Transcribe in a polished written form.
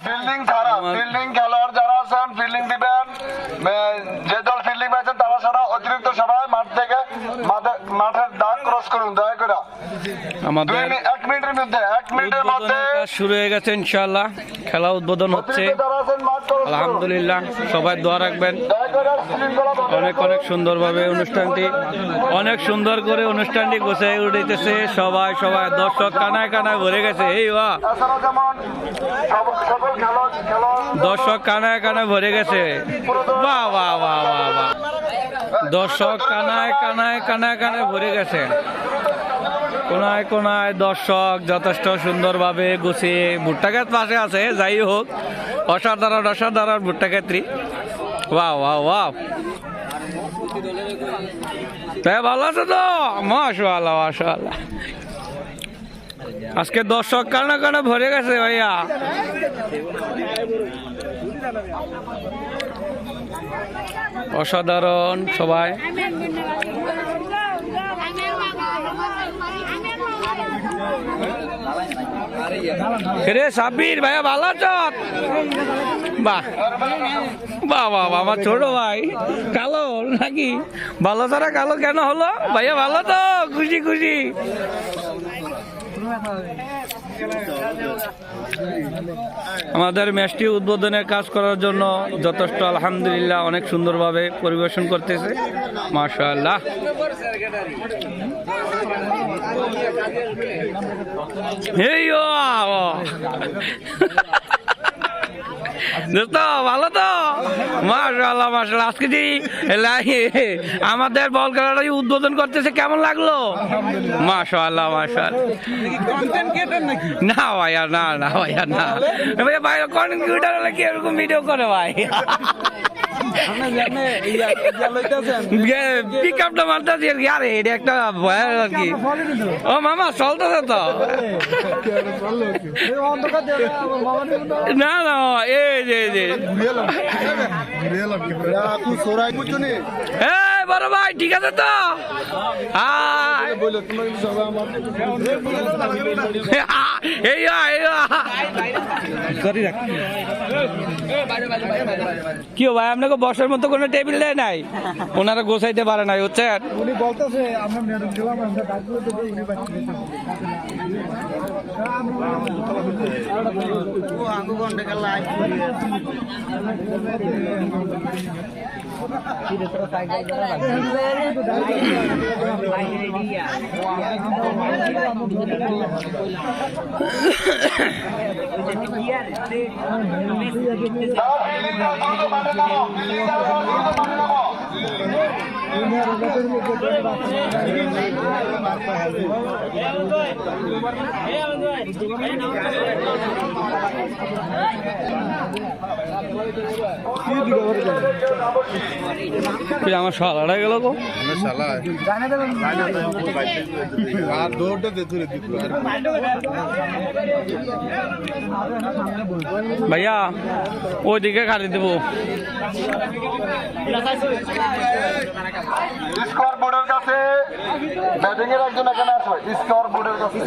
Fielding ছাড়া fielding খেলোয়াড় যারা আছেন ফিল্ডিং দিবেন, যে দল ফিল্ডিং পাইছেন তারা ছাড়া অতিরিক্ত সবাই মাঠ থেকে মাঠের দাগ ক্রস করুন দয়া করে। আমাদের 1 মিনিটের মধ্যে শুরু হয়ে গেছে ইনশাআল্লাহ, খেলা উদ্বোধন হচ্ছে। আলহামদুলিল্লাহ, সবাই দোয়া রাখবেন। অনেক অনেক সুন্দরভাবে অনুষ্ঠানটি, অনেক সুন্দর করে অনুষ্ঠানটি গোছায় উঠেছে। সবাই সবাই দর্শক কানায় কানায় ভরে গেছে। এই দর্শক কানায় কানায় ভরে গেছে। বাহ বাহ বাহ বাহ বাহ, দর্শক কানায় কানায় কানায় কানায় ভরে গেছে। কোনায় কোনায় দর্শক যথেষ্ট সুন্দরভাবে গুছিয়ে, ভুট্টা ক্ষেত পাশে আছে। যাই হোক, অসাধারণ অসাধারণ ভুট্টা ক্ষেত্রী। ওয়াও ওয়াও ওয়াও, তাই ভালো আছে তো? মাশাআল্লাহ মাশাআল্লাহ, আজকে দর্শক কানা কানা ভরে গেছে ভাইয়া। অসাধারণ সবাই। রে সাব্বির ভাইয়া ভালো আছো? বাহ বাহ বাহ, আমার ছোট ভাই কালো নাকি? ভালো ছাড়া কালো কেন হলো ভাইয়া? ভালো তো? খুশি খুশি। আমাদের ম্যাচটি উদ্বোধনের কাজ করার জন্য যথেষ্ট আলহামদুলিল্লাহ অনেক সুন্দরভাবে পরিবেশন করতেছে। মাশাআল্লাহ, ভালো তো? মাশাআল্লাহ মাশাআল্লাহ, আজকে যে আমাদের বল খেলাটা উদ্বোধন করতেছে, কেমন লাগলো? মাশাআল্লাহ মাশাআল্লাহ। না ভাইয়া, না না ভাইয়া, না ভাইয়া, ভাই কন্টেন্ট হলে কি এরকম ভিডিও করে ভাই? পিক আপটা মারতেছি আর কি। আরে এটা একটা ভয় আর কি। ও মামা চলতেছে তো? না না, এই যে বড় ভাই ঠিক আছে তো? কি ভাই, আপনাকে বসার মতো কোনো টেবিল দেয় নাই? ওনারা গোছাইতে পারে নাই, হচ্ছেন? উনি বলতেছে আমরা ম্যাডাম গেলাম, আমরা ডাকবো তো উনি আমার শালাটা গেল গো। ভাইয়া ওইদিকে খালি দেবো। স্কোর বোর্ডের কাছে ব্যাটিং এর একজন এখানে আসবে। স্কোর বোর্ডের কাছে